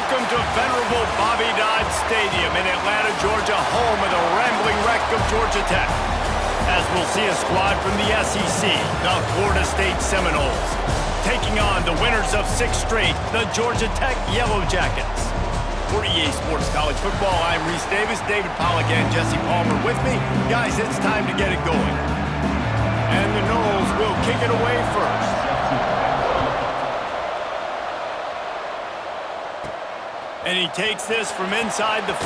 Welcome to venerable Bobby Dodd Stadium in Atlanta, Georgia, home of the rambling wreck of Georgia Tech. As we'll see a squad from the SEC, the Florida State Seminoles, taking on the winners of 6 straight, the Georgia Tech Yellow Jackets. For EA Sports College Football, I'm Reese Davis, David Pollack, and Jesse Palmer with me. Guys, it's time to get it going. And the Noles will kick it away first. And he takes this from inside the 5.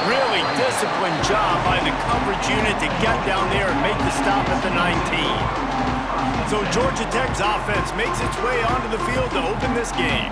Really disciplined job by the coverage unit to get down there and make the stop at the 19. So Georgia Tech's offense makes its way onto the field to open this game.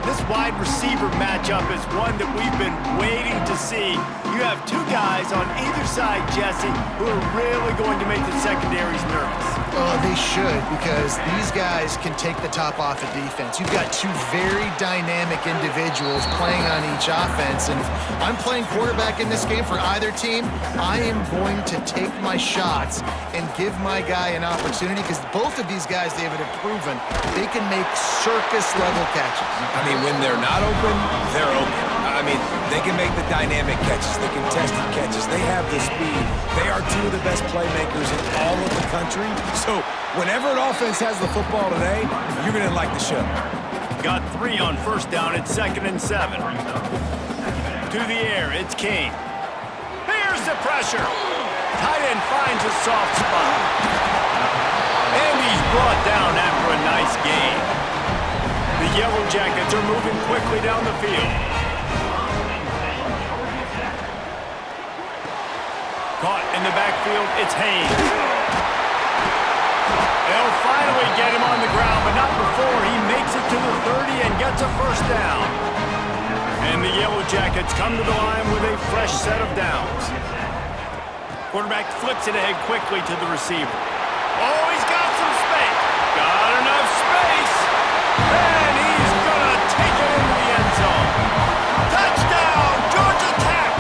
This wide receiver matchup is one that we've been waiting to see. You have 2 guys on either side, Jesse, who are really going to make the secondaries nervous. Well, they should, because these guys can take the top off of defense. You've got 2 very dynamic individuals playing on each offense, and if I'm playing quarterback in this game for either team, I am going to take my shots and give my guy an opportunity, because both of these guys, David, have proven they can make circus-level catches. I mean, when they're not open, they're open. I mean, they can make the dynamic catches, the contested catches. They have the speed. They are 2 of the best playmakers in all of the country. So whenever an offense has the football today, you're going to like the show. Got 3 on first down at 2nd and 7. To the air, it's King. Here's the pressure. Tight end finds a soft spot. And he's brought down after a nice gain. The Yellow Jackets are moving quickly down the field. Caught in the backfield, it's Haynes. They'll finally get him on the ground, but not before he makes it to the 30 and gets a first down. And the Yellow Jackets come to the line with a fresh set of downs. Quarterback flips it ahead quickly to the receiver. Oh, he's got some space. Got enough space. And he's going to take it into the end zone. Touchdown, Georgia Tech!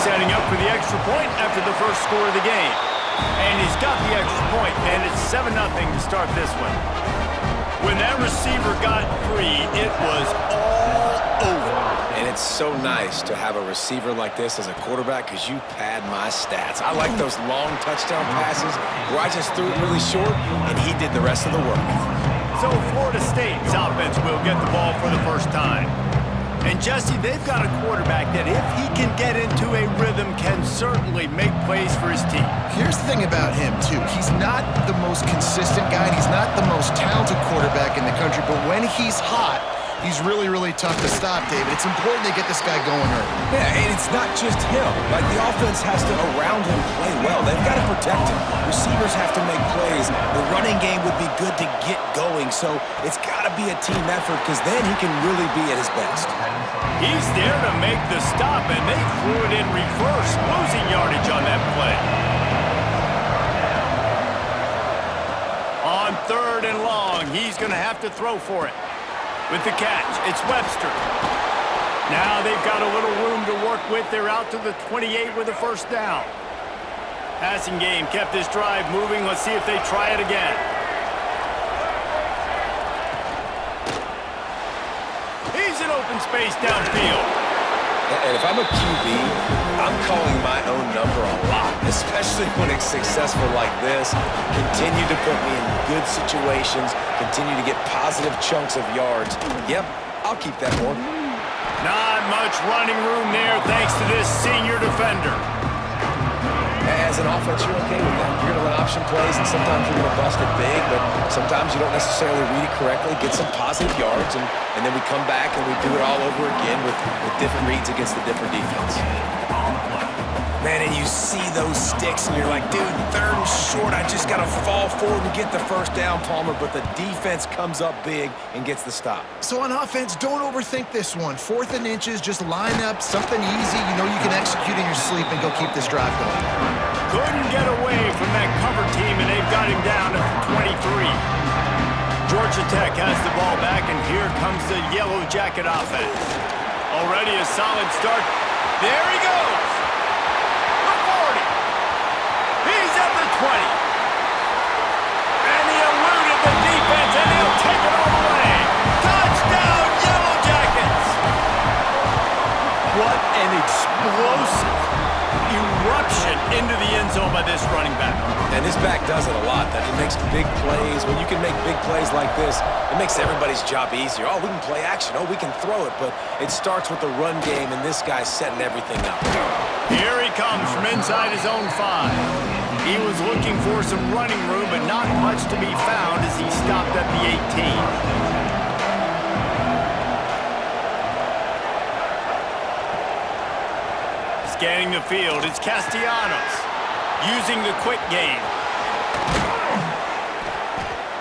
Setting up for the extra point after the first score of the game. And he's got the extra point, and it's 7-0 to start this one. When that receiver got free, it was all over. And it's so nice to have a receiver like this as a quarterback, because you pad my stats. I like those long touchdown passes where I just threw it really short, and he did the rest of the work. So Florida State's offense will get the ball for the first time. And Jesse, they've got a quarterback that if he can get into a rhythm can certainly make plays for his team. Here's the thing about him, too. He's not the most consistent guy, and he's not the most talented quarterback in the country, but when he's hot, he's really, really tough to stop, David. It's important they get this guy going early. Yeah, and it's not just him. Like, the offense has to, around him, play well. They've got to protect him. Receivers have to make plays. The running game would be good to get going, so it's got to be a team effort, because then he can really be at his best. He's there to make the stop, and they threw it in reverse, losing yardage on that play. On 3rd and long, he's going to have to throw for it. With the catch, it's Webster. Now they've got a little room to work with. They're out to the 28 with a first down. Passing game kept this drive moving. Let's see if they try it again. He's in open space downfield. And if I'm a QB, I'm calling my own number a lot, especially when it's successful like this. Continue to put me in good situations, continue to get positive chunks of yards. Yep, I'll keep that more. Not much running room there thanks to this senior defender. As an offense, you're okay with that. You're going to run option plays, and sometimes you're going to bust it big, but sometimes you don't necessarily read it correctly, get some positive yards, and then we come back and we do it all over again with different reads against the different defense. Man, and you see those sticks, and you're like, dude, 3rd and short, I just got to fall forward and get the first down, Palmer, but the defense comes up big and gets the stop. So on offense, don't overthink this one. 4th and inches, just line up something easy. You know you can execute in your sleep and go keep this drive going. Couldn't get away from that cover team, and they've got him down at the 23. Georgia Tech has the ball back, and here comes the Yellow Jacket offense. Already a solid start. There he goes. The 40. He's at the 20. And he eluded the defense, and he'll take it all the way. Touchdown, Yellow into the end zone by this running back. And this back does it a lot. That he makes big plays. When you can make big plays like this, it makes everybody's job easier. Oh, we can play action. Oh, we can throw it. But it starts with the run game, and this guy's setting everything up. Here he comes from inside his own 5. He was looking for some running room, but not much to be found as he stopped at the 18. Scanning the field, it's Castellanos using the quick game.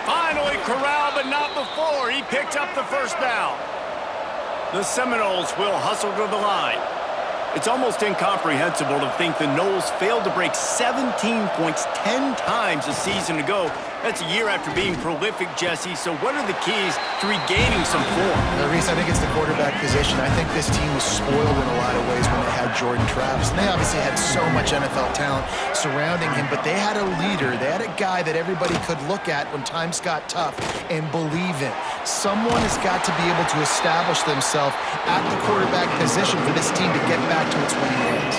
Finally corralled, but not before. He picked up the first down. The Seminoles will hustle to the line. It's almost incomprehensible to think the Noles failed to break 17 points 10 times a season ago. That's a year after being prolific, Jesse. So what are the keys to regaining some form? Reese, I think it's the quarterback position. I think this team was spoiled in a lot of ways when they had Jordan Travis. And they obviously had so much NFL talent surrounding him, but they had a leader. They had a guy that everybody could look at when times got tough and believe in. Someone has got to be able to establish themselves at the quarterback position for this team to get back to its winning ways.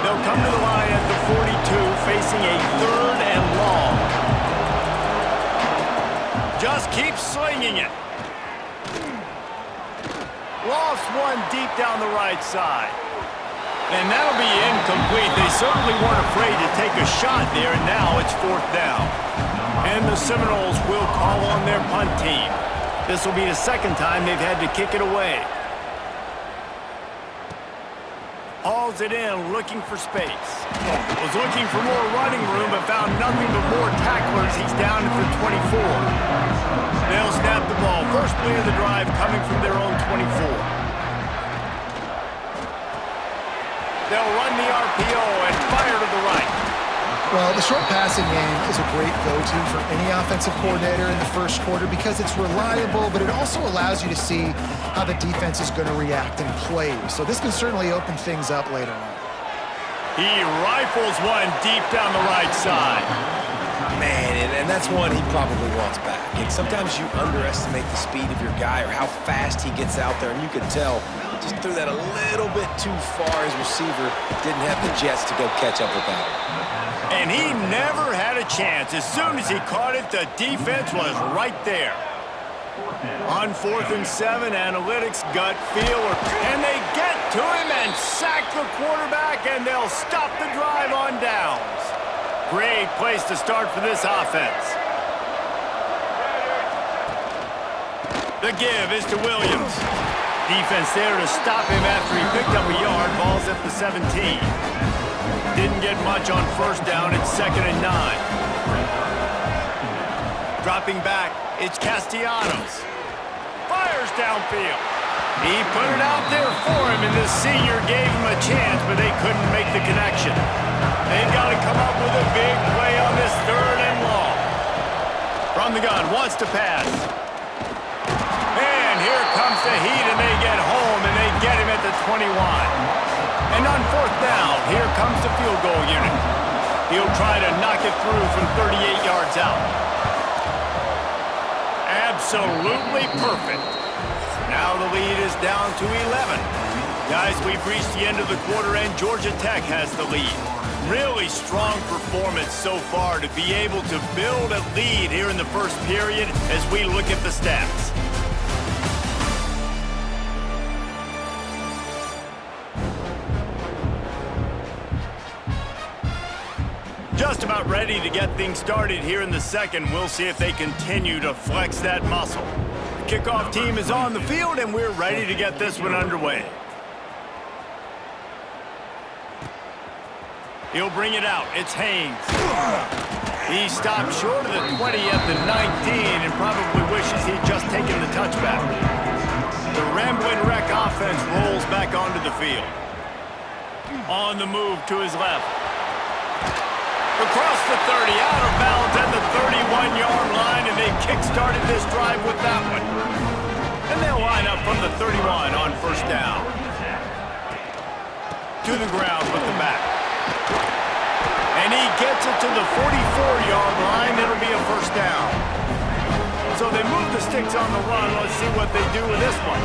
They'll come to the line at the 42, facing a 3rd and long. Just keep slinging it. Lost one deep down the right side. And that'll be incomplete. They certainly weren't afraid to take a shot there, and now it's 4th down. And the Seminoles will call on their punt team. This will be the 2nd time they've had to kick it away. Hauls it in, looking for space. Was looking for more running room, but found nothing but more tacklers. He's down at the 24. They'll snap the ball. First play of the drive coming from their own 24. They'll run the RPO and fire to the right. Well, the short passing game is a great go-to for any offensive coordinator in the first quarter because it's reliable, but it also allows you to see how the defense is going to react and play. So this can certainly open things up later on. He rifles one deep down the right side. Man, and that's one he probably wants back. And sometimes you underestimate the speed of your guy or how fast he gets out there, and you could tell just threw that a little bit too far. His receiver didn't have the jets to go catch up with that. And he never had a chance. As soon as he caught it, the defense was right there. On 4th and 7, analytics, gut feel, and they get to him and sack the quarterback, and they'll stop the drive on downs. Great place to start for this offense. The give is to Williams. Defense there to stop him after he picked up a yard. Ball's at the 17. Didn't get much on 1st down. It's 2nd and 9. Dropping back, it's Castellanos. Fires downfield. He put it out there for him, and the senior gave him a chance, but they couldn't make the connection. They've got to come up with a big play on this 3rd and long. From the gun, wants to pass. And here comes the heat, and they get home, and they get him at the 21. And on 4th down, here comes the field goal unit. He'll try to knock it through from 38 yards out. Absolutely perfect. Now the lead is down to 11. Guys, we've reached the end of the quarter, and Georgia Tech has the lead. Really strong performance so far to be able to build a lead here in the first period as we look at the stats. Just about ready to get things started here in the 2nd. We'll see if they continue to flex that muscle. The kickoff team is on the field, and we're ready to get this one underway. He'll bring it out. It's Haynes. He stopped short of the 20 at the 19 and probably wishes he'd just taken the touchback. The Ramblin' Wreck offense rolls back onto the field. On the move to his left. Across the 30, out of bounds at the 31-yard line, and they kick-started this drive with that one. And they'll line up from the 31 on 1st down. To the ground with the back. And he gets it to the 44-yard line. It'll be a 1st down. So they move the sticks on the run. Let's see what they do with this one.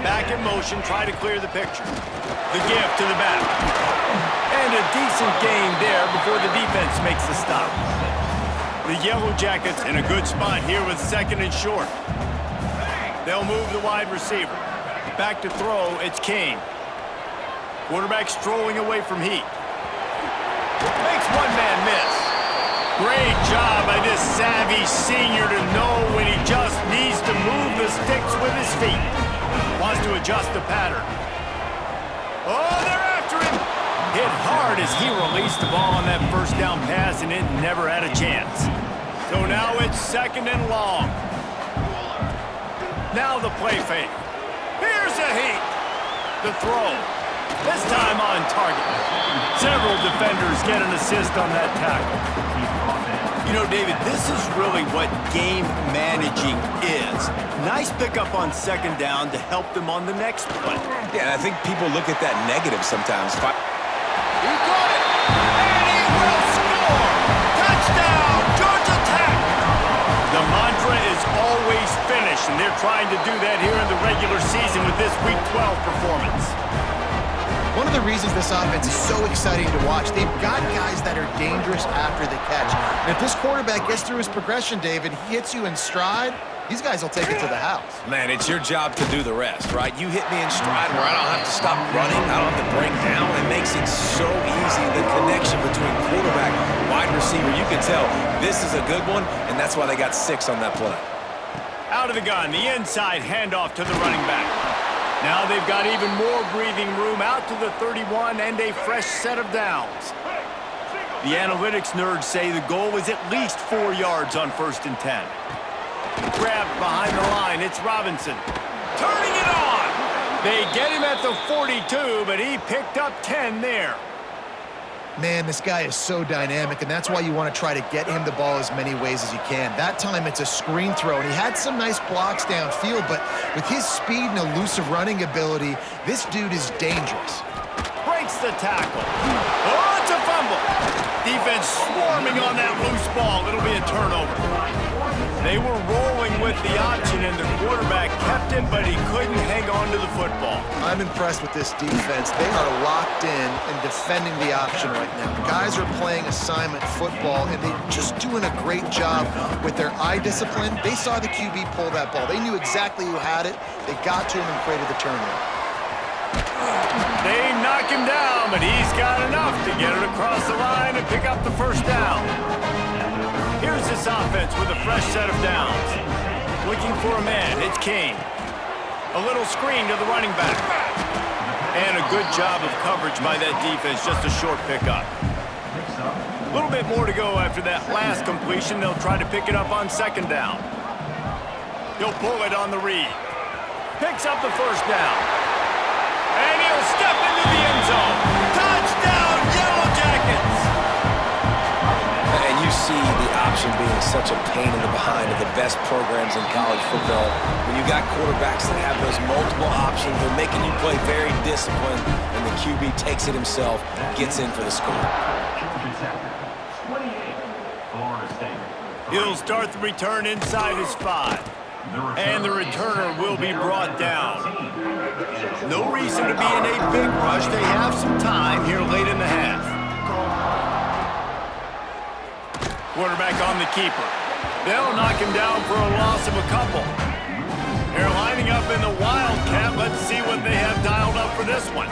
Back in motion, try to clear the picture. The give to the back. And a decent gain there. before the defense makes the stop. The Yellow Jackets in a good spot here with 2nd and short. They'll move the wide receiver. Back to throw, it's King. Quarterback strolling away from Heat. Makes one man miss. Great job by this savvy senior to know when he just needs to move the sticks with his feet. Wants to adjust the pattern. Oh, they're after him. Hit hard as he released the ball on that first down pass, and it never had a chance. So now it's 2nd and long. Now the play fake. Here's a Heat. The throw. This time on target. Several defenders get an assist on that tackle. You know, David, this is really what game managing is. Nice pickup on 2nd down to help them on the next play. Yeah, I think people look at that negative sometimes. He got it! And he will score! Touchdown, Georgia Tech! The mantra is always finish, and they're trying to do that here in the regular season with this Week 12 performance. One of the reasons this offense is so exciting to watch, they've got guys that are dangerous after the catch. And if this quarterback gets through his progression, David, he hits you in stride, these guys will take it to the house. Man, it's your job to do the rest, right? You hit me in stride where I don't have to stop running, I don't have to break down. It makes it so easy. The connection between quarterback, wide receiver, you can tell this is a good one, and that's why they got 6 on that play. Out of the gun, the inside handoff to the running back. Now they've got even more breathing room out to the 31 and a fresh set of downs. The analytics nerds say the goal is at least 4 yards on 1st and 10. Grabbed behind the line, it's Robinson. Turning it on! They get him at the 42, but he picked up 10 there. Man, this guy is so dynamic, and that's why you want to try to get him the ball as many ways as you can. That time, it's a screen throw, and he had some nice blocks downfield, but with his speed and elusive running ability, this dude is dangerous. Breaks the tackle. Oh, it's a fumble. Defense swarming on that loose ball. It'll be a turnover. They were rolling with the option, and the quarterback kept him, but he couldn't hang on to the football. I'm impressed with this defense. They are locked in and defending the option right now. Guys are playing assignment football, and they're just doing a great job with their eye discipline. They saw the QB pull that ball. They knew exactly who had it. They got to him and created the turnover. They knock him down, but he's got enough to get it across the line and pick up the 1st down. Here's this offense with a fresh set of downs. Looking for a man, it's King. A little screen to the running back. And a good job of coverage by that defense, just a short pickup. A little bit more to go after that last completion. They'll try to pick it up on 2nd down. He'll pull it on the read. Picks up the 1st down. And he'll step into the end zone. Touchdown, Yellow Jackets! And you see the option being such a pain in the behind of the best programs in college football. When you got quarterbacks that have those multiple options, they're making you play very disciplined, and the QB takes it himself, gets in for the score. He'll start the return inside his 5. And the returner will be brought down. No reason to be in a big rush. They have some time here late in the half. Quarterback on the keeper. They'll knock him down for a loss of a couple. They're lining up in the Wildcat. Let's see what they have dialed up for this one.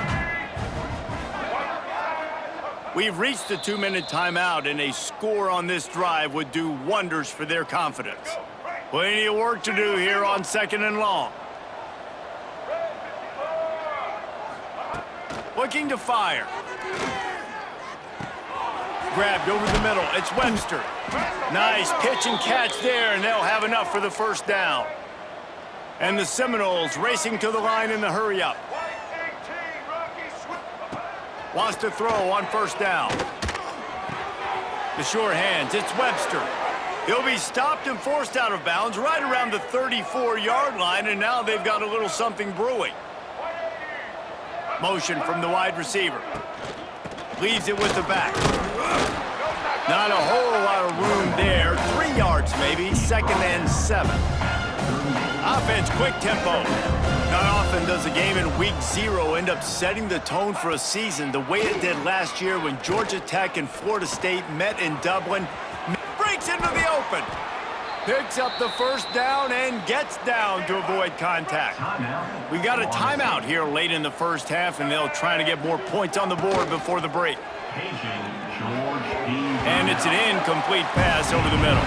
We've reached the 2-minute timeout, and a score on this drive would do wonders for their confidence. Plenty of work to do here on 2nd and long. Looking to fire. Grabbed over the middle. It's Webster. Nice pitch and catch there, and they'll have enough for the 1st down. And the Seminoles racing to the line in the hurry-up. Wants to throw on 1st down. The sure hands. It's Webster. He'll be stopped and forced out of bounds right around the 34-yard line, and now they've got a little something brewing. Motion from the wide receiver. Leaves it with the back. Not a whole lot of room there. 3 yards maybe, 2nd and 7. Offense, quick tempo. Not often does a game in week 0 end up setting the tone for a season the way it did last year when Georgia Tech and Florida State met in Dublin. Breaks into the open. Picks up the first down and gets down to avoid contact. We got a timeout here late in the first half, and they'll try to get more points on the board before the break. And it's an incomplete pass over the middle.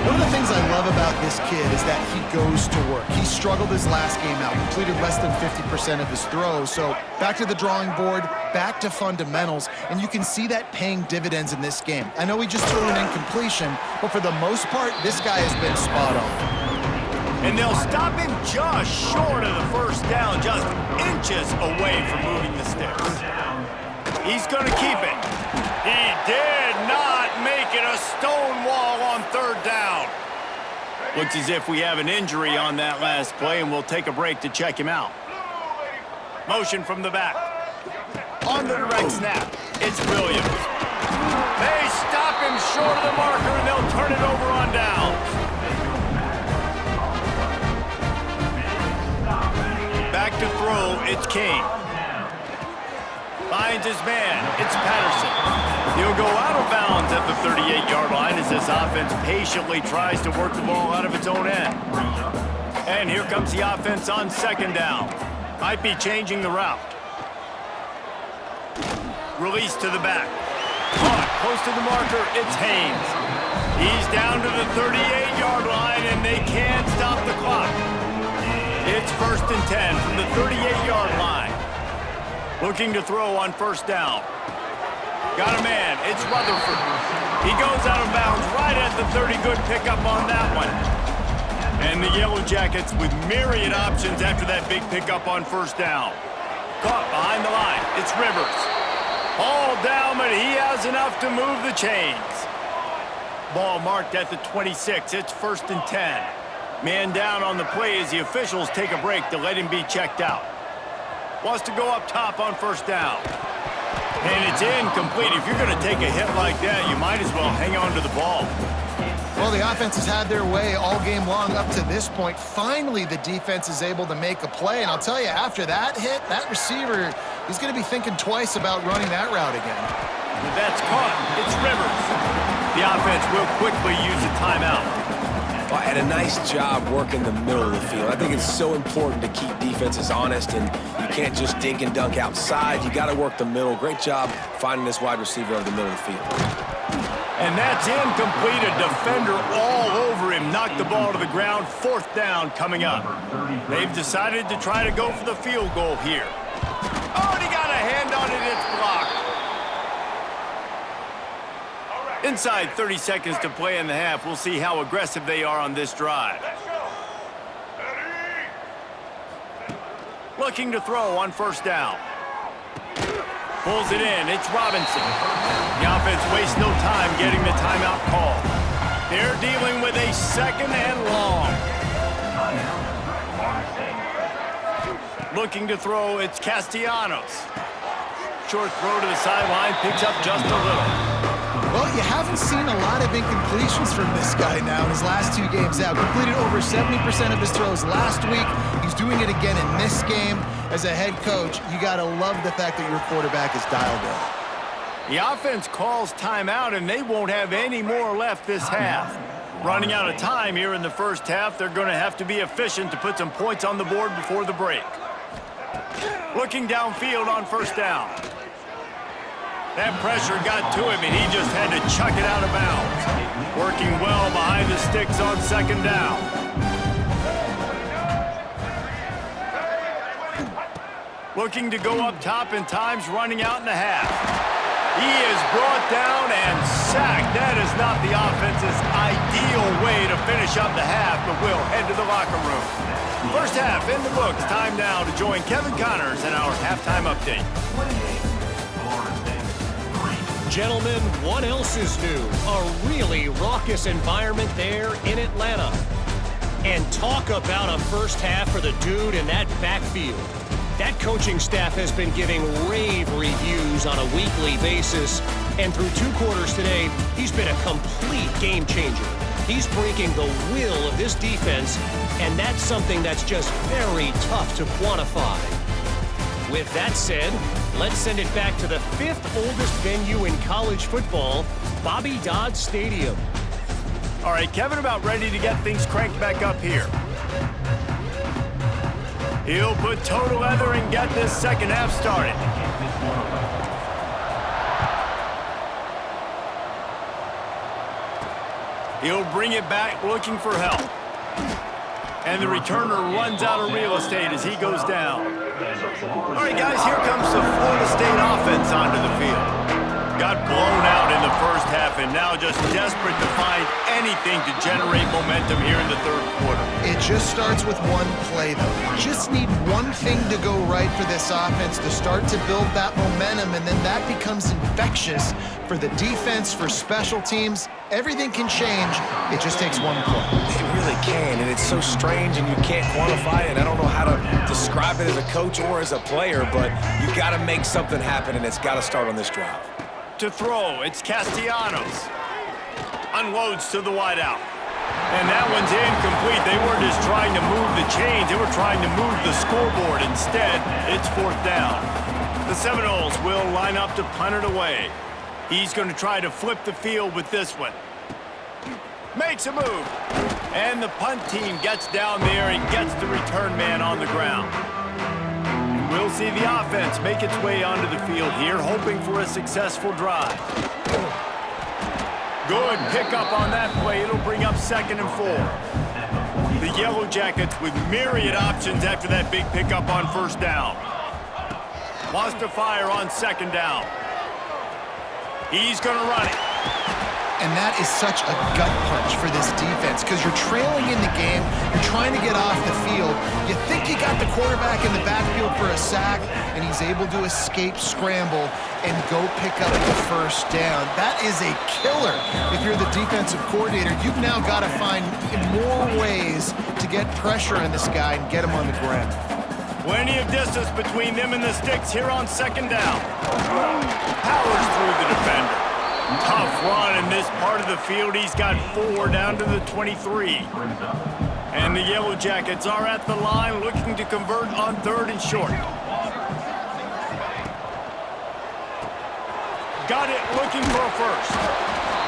One of the things I love about this kid is that he goes to work. He struggled his last game out, completed less than 50% of his throws. So back to the drawing board, back to fundamentals, and you can see that paying dividends in this game. I know he just threw an incompletion, but for the most part, this guy has been spot on. And they'll stop him just short of the first down, just inches away from moving the sticks. He's going to keep it. He did not make it a stone wall on third down. Looks as if we have an injury on that last play, and we'll take a break to check him out. Motion from the back. On the direct snap, it's Williams. They stop him short of the marker, and they'll turn it over on downs. Back to throw, it's King. Finds his man, it's Patterson. He'll go out of bounds at the 38-yard line as this offense patiently tries to work the ball out of its own end. And here comes the offense on second down. Might be changing the route. Release to the back. Caught close to the marker, it's Haynes. He's down to the 38-yard line, and they can't stop the clock. It's 1st and 10 from the 38-yard line. Looking to throw on first down. Got a man, it's Rutherford. He goes out of bounds right at the 30. Good pickup on that one. And the Yellow Jackets with myriad options after that big pickup on first down. Caught behind the line, it's Rivers. Ball down, but he has enough to move the chains. Ball marked at the 26, it's 1st and 10. Man down on the play as the officials take a break to let him be checked out. Wants to go up top on first down. And it's incomplete. If you're going to take a hit like that, you might as well hang on to the ball. Well, the offense has had their way all game long up to this point. Finally, the defense is able to make a play. And I'll tell you, after that hit, that receiver, he's going to be thinking twice about running that route again. That's caught. It's Rivers. The offense will quickly use a timeout. And a nice job working the middle of the field. I think it's so important to keep defenses honest, and you can't just dink and dunk outside. You got to work the middle. Great job finding this wide receiver over the middle of the field. And that's incomplete. A defender all over him. Knocked the ball to the ground. 4th down coming up. They've decided to try to go for the field goal here. Oh, and he got a hand on it. It's blocked. Inside 30 seconds to play in the half. We'll see how aggressive they are on this drive. Looking to throw on first down. Pulls it in. It's Robinson. The offense wastes no time getting the timeout call. They're dealing with a 2nd and long. Looking to throw, it's Castellanos. Short throw to the sideline, picks up just a little. Well, you haven't seen a lot of incompletions from this guy now in his last 2 games out. Completed over 70% of his throws last week. He's doing it again in this game. As a head coach, you got to love the fact that your quarterback is dialed in. The offense calls timeout, and they won't have any more left this half. Running out of time here in the first half, they're going to have to be efficient to put some points on the board before the break. Looking downfield on first down. That pressure got to him, and he just had to chuck it out of bounds. Working well behind the sticks on second down. Looking to go up top, and time's running out in the half. He is brought down and sacked. That is not the offense's ideal way to finish up the half, but we'll head to the locker room. First half in the books. Time now to join Kevin Connors in our halftime update. Gentlemen, what else is new? A really raucous environment there in Atlanta. And talk about a first half for the dude in that backfield. That coaching staff has been giving rave reviews on a weekly basis. And through 2 quarters today, he's been a complete game changer. He's breaking the will of this defense, and that's something that's just very tough to quantify. With that said, let's send it back to the 5th oldest venue in college football, Bobby Dodd Stadium. All right, Kevin about ready to get things cranked back up here. He'll put toe to leather and get this second half started. He'll bring it back looking for help. And the returner runs out of real estate as he goes down. All right, guys, here comes the Florida State offense onto the field. Got blown out in the first half and now just desperate to find anything to generate momentum here in the third quarter. It just starts with one play, though. You just need one thing to go right for this offense to start to build that momentum, and then that becomes infectious for the defense, for special teams. Everything can change. It just takes one play. It really can, and it's so strange, and you can't quantify it. I don't know how to describe it as a coach or as a player, but you got to make something happen, and it's got to start on this drive. To throw, it's Castellanos. Unloads to the wideout. And that one's incomplete. They weren't just trying to move the chains, they were trying to move the scoreboard. Instead, it's 4th down. The Seminoles will line up to punt it away. He's going to try to flip the field with this one. Makes a move. And the punt team gets down there and gets the return man on the ground. We'll see the offense make its way onto the field here, hoping for a successful drive. Good pickup on that play. It'll bring up 2nd and 4. The Yellow Jackets with myriad options after that big pickup on 1st down. Wants to fire on 2nd down. He's going to run it. And that is such a gut punch for this defense because you're trailing in the game. You're trying to get off the field. You think you got the quarterback in the backfield for a sack, and he's able to escape scramble and go pick up the 1st down. That is a killer. If you're the defensive coordinator, you've now got to find more ways to get pressure on this guy and get him on the ground. Plenty of distance between them and the sticks here on 2nd down. Powers through the defender. Tough run in this part of the field. He's got 4 down to the 23. And the Yellow Jackets are at the line looking to convert on 3rd and short. Got it looking for a first.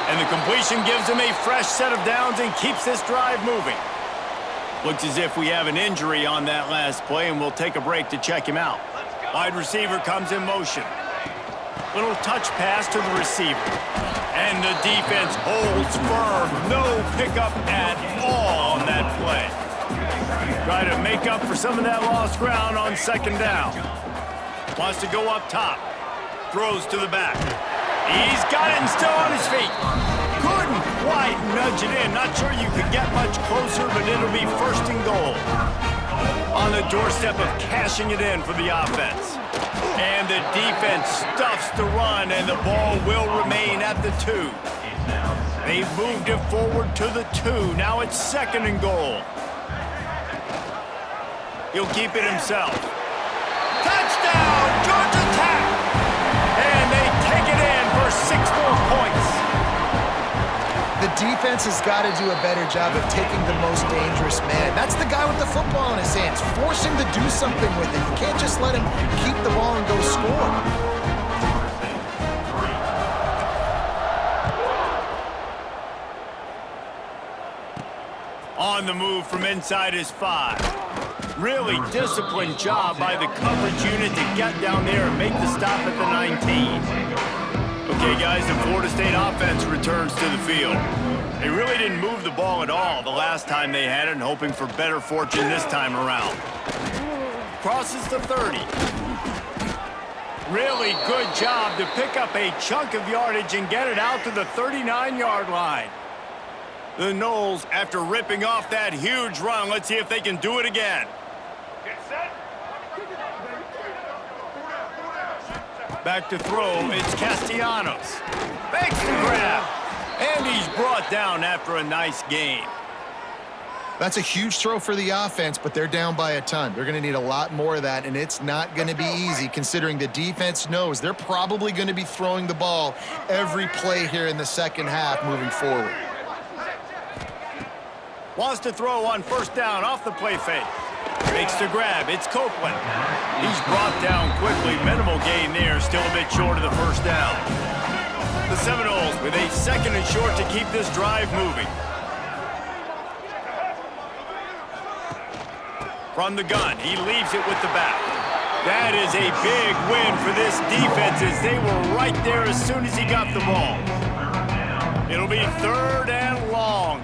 And the completion gives him a fresh set of downs and keeps this drive moving. Looks as if we have an injury on that last play, and we'll take a break to check him out. Wide receiver comes in motion. Little touch pass to the receiver. And the defense holds firm. No pickup at all on that play. Try to make up for some of that lost ground on 2nd down. Wants to go up top. Throws to the back. He's got it and still on his feet. Couldn't quite nudge it in. Not sure you could get much closer, but it'll be 1st and goal. On the doorstep of cashing it in for the offense. And the defense stuffs the run, and the ball will remain at the 2. They've moved it forward to the 2. Now it's 2nd and goal. He'll keep it himself. Touchdown, Georgia Tech! And they take it in for 6 more points. The defense has got to do a better job of taking the most dangerous man. That's the guy with the football in his hands. Force him to do something with it. You can't just let him keep the ball and go score. On the move from inside his 5. Really disciplined job by the coverage unit to get down there and make the stop at the 19. Okay, guys, the Florida State offense returns to the field. They really didn't move the ball at all the last time they had it, and hoping for better fortune this time around. Crosses the 30. Really good job to pick up a chunk of yardage and get it out to the 39-yard line. The Noles, after ripping off that huge run, let's see if they can do it again. Back to throw, it's Castellanos. Makes the grab. And he's brought down after a nice gain. That's a huge throw for the offense, but they're down by a ton. They're going to need a lot more of that, and it's not going to be easy considering the defense knows they're probably going to be throwing the ball every play here in the second half moving forward. Wants to throw on first down off the play fake. Makes the grab. It's Copeland. He's brought down quickly. Minimal gain there. Still a bit short of the first down. The Seminoles with a 2nd and short to keep this drive moving. From the gun, he leaves it with the back. That is a big win for this defense as they were right there as soon as he got the ball. It'll be 3rd and long.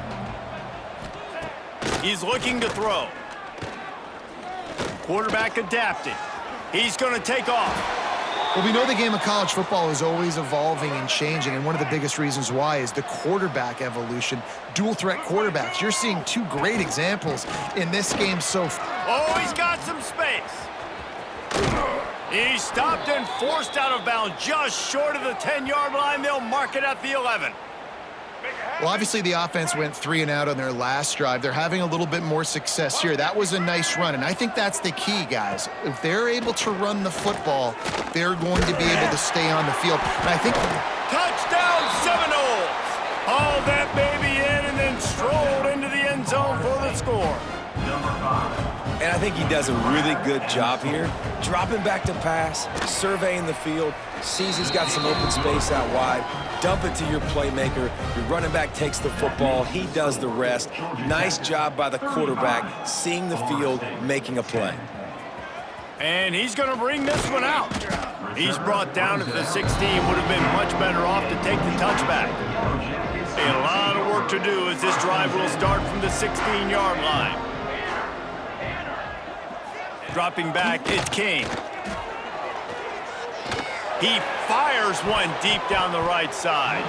He's looking to throw. Quarterback adapted. He's going to take off. Well, we know the game of college football is always evolving and changing, and one of the biggest reasons why is the quarterback evolution. Dual threat quarterbacks. You're seeing 2 great examples in this game so far. Oh, he's got some space. He's stopped and forced out of bounds just short of the 10-yard line. They'll mark it at the 11. Well, obviously the offense went 3 and out on their last drive. They're having a little bit more success here. That was a nice run, and I think that's the key, guys. If they're able to run the football, they're going to be able to stay on the field. And I think... Touchdown, Seminoles! Hauled that baby in and then strolled into the end zone for the score. And I think he does a really good job here. Dropping back to pass, surveying the field, sees he's got some open space out wide, dump it to your playmaker. Your running back takes the football. He does the rest. Nice job by the quarterback, seeing the field, making a play. And he's going to bring this one out. He's brought down at the 16. Would have been much better off to take the touchback. A lot of work to do as this drive will start from the 16-yard line. Dropping back, it's King. He fires one deep down the right side.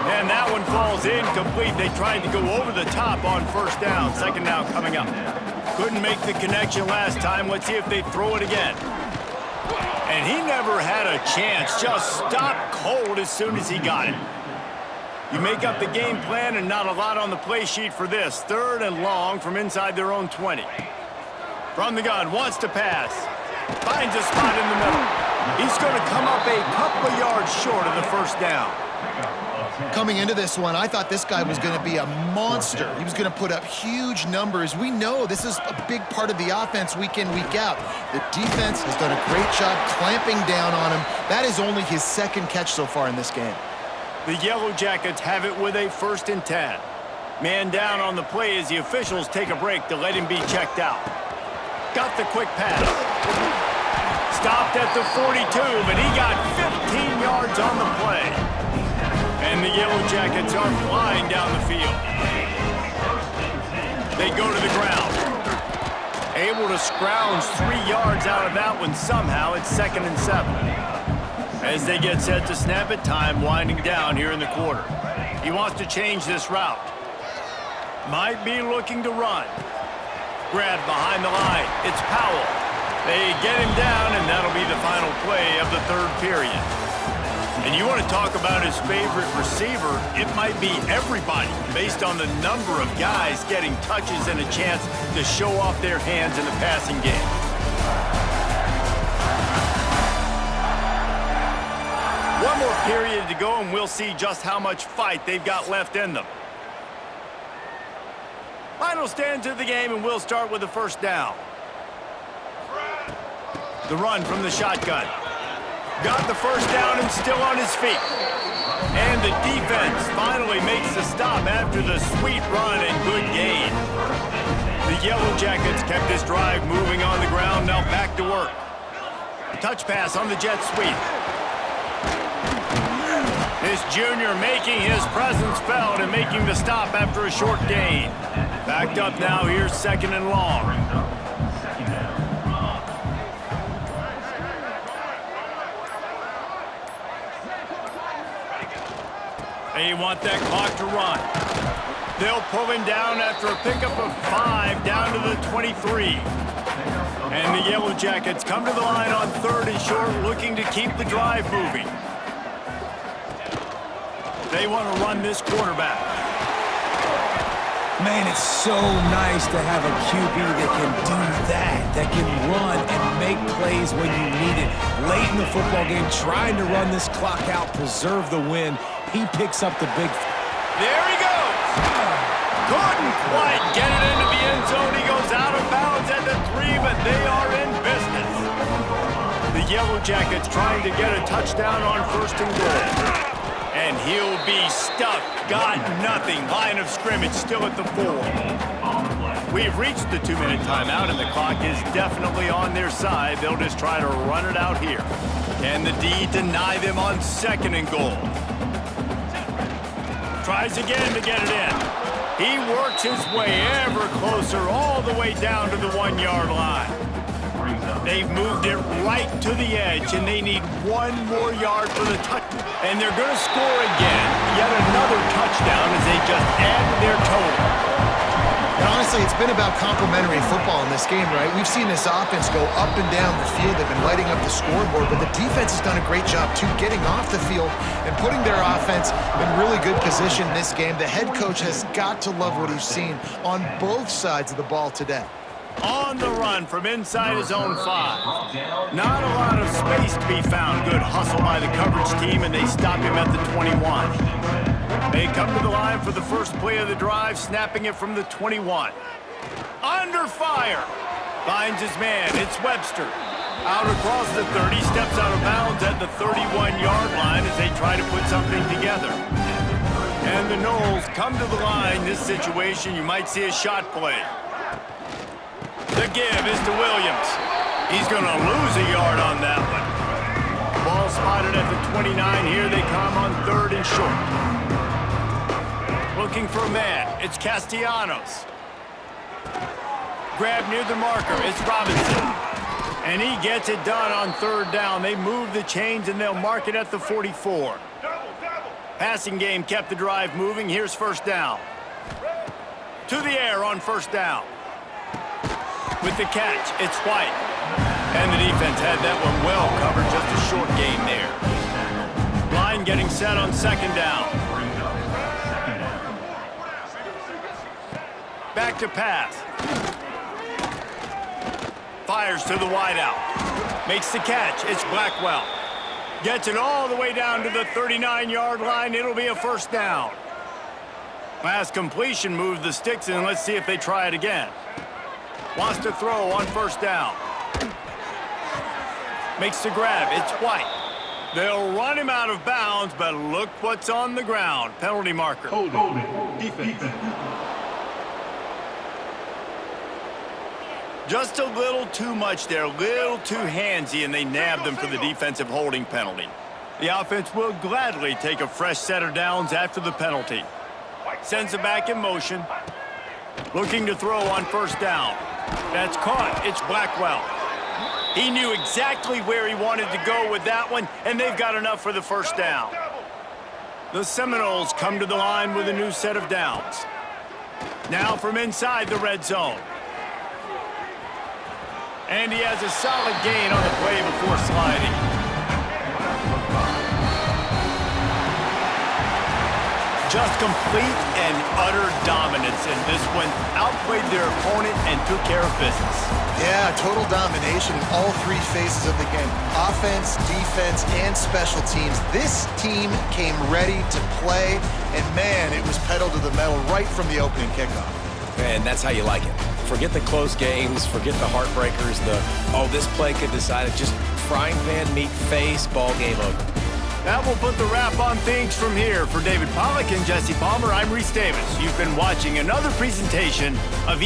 And that one falls incomplete. They tried to go over the top on first down. 2nd down coming up. Couldn't make the connection last time. Let's see if they throw it again. And he never had a chance. Just stopped cold as soon as he got it. You make up the game plan and not a lot on the play sheet for this. 3rd and long from inside their own 20. From the gun, wants to pass. Finds a spot in the middle. He's going to come up a couple of yards short of the first down. Coming into this one, I thought this guy was going to be a monster. He was going to put up huge numbers. We know this is a big part of the offense week in, week out. The defense has done a great job clamping down on him. That is only his 2nd catch so far in this game. The Yellow Jackets have it with a 1st and 10. Man down on the play as the officials take a break to let him be checked out. Got the quick pass. Stopped at the 42, but he got 15 yards on the play. And the Yellow Jackets are flying down the field. They go to the ground. Able to scrounge 3 yards out of that one somehow. It's 2nd and 7. As they get set to snap it, time winding down here in the quarter. He wants to change this route. Might be looking to run. Grab behind the line. It's Powell. They get him down, and that'll be the final play of the 3rd period. And you want to talk about his favorite receiver, it might be everybody based on the number of guys getting touches and a chance to show off their hands in the passing game. One more period to go, and we'll see just how much fight they've got left in them. Final stanza of the game, and we'll start with the first down. The run from the shotgun. Got the first down and still on his feet. And the defense finally makes the stop after the sweet run and good gain. The Yellow Jackets kept this drive moving on the ground, now back to work. Touch pass on the jet sweep. This junior making his presence felt and making the stop after a short gain. Backed up now, here's 2nd and long. They want that clock to run. They'll pull him down after a pickup of 5 down to the 23. And the Yellow Jackets come to the line on 3rd and short, looking to keep the drive moving. They want to run this quarterback. Man, it's so nice to have a QB that can do that can run and make plays when you need it. Late in the football game, trying to run this clock out, preserve the win. He picks up the big... There he goes! Couldn't quite get it into the end zone. He goes out of bounds at the 3, but they are in business. The Yellow Jackets trying to get a touchdown on 1st and goal. And he'll be stuffed. Got nothing. Line of scrimmage still at the 4. We've reached the 2-minute timeout, and the clock is definitely on their side. They'll just try to run it out here. Can the D deny them on 2nd and goal? Tries again to get it in. He works his way ever closer all the way down to the 1-yard line. They've moved it right to the edge, and they need 1 more yard for the touchdown. And they're going to score again. Yet another touchdown as they just add to their total. And honestly, it's been about complementary football in this game, right? We've seen this offense go up and down the field. They've been lighting up the scoreboard, but the defense has done a great job, too, getting off the field and putting their offense in really good position in this game. The head coach has got to love what he's seen on both sides of the ball today. On the run from inside his own 5. Not a lot of space to be found. Good hustle by the coverage team, and they stop him at the 21. They come to the line for the first play of the drive, snapping it from the 21. Under fire. Finds his man. It's Webster. Out across the 30, steps out of bounds at the 31-yard line as they try to put something together. And the Noles come to the line. This situation, you might see a shot play. The give is to Williams. He's going to lose a yard on that one. Ball spotted at the 29. Here they come on 3rd and short. Looking for a man. It's Castellanos. Grab near the marker. It's Robinson. And he gets it done on 3rd down. They move the chains, and they'll mark it at the 44. Passing game kept the drive moving. Here's 1st down. To the air on 1st down. With the catch, it's White. And the defense had that one well covered, just a short gain there. Line getting set on 2nd down. Back to pass. Fires to the wideout. Makes the catch, it's Blackwell. Gets it all the way down to the 39-yard line. It'll be a 1st down. Last completion moved the sticks in. Let's see if they try it again. Wants to throw on 1st down. Makes the grab. It's White. They'll run him out of bounds, but look what's on the ground. Penalty marker. Hold it. Defense. Just a little too much there, a little too handsy, and they nabbed them for the defensive holding penalty. The offense will gladly take a fresh set of downs after the penalty. Sends it back in motion. Looking to throw on 1st down. That's caught. It's Blackwell. He knew exactly where he wanted to go with that one, and they've got enough for the 1st down. The Seminoles come to the line with a new set of downs. Now from inside the red zone. And he has a solid gain on the play before sliding. Just complete and utter dominance in this one. Outplayed their opponent and took care of business. Yeah, total domination in all 3 phases of the game. Offense, defense, and special teams. This team came ready to play, and man, it was pedal to the metal right from the opening kickoff. And that's how you like it. Forget the close games, forget the heartbreakers, this play could decide it. Just frying pan, meat face, ball game over. That will put the wrap on things from here. For David Pollack and Jesse Palmer, I'm Reese Davis. You've been watching another presentation of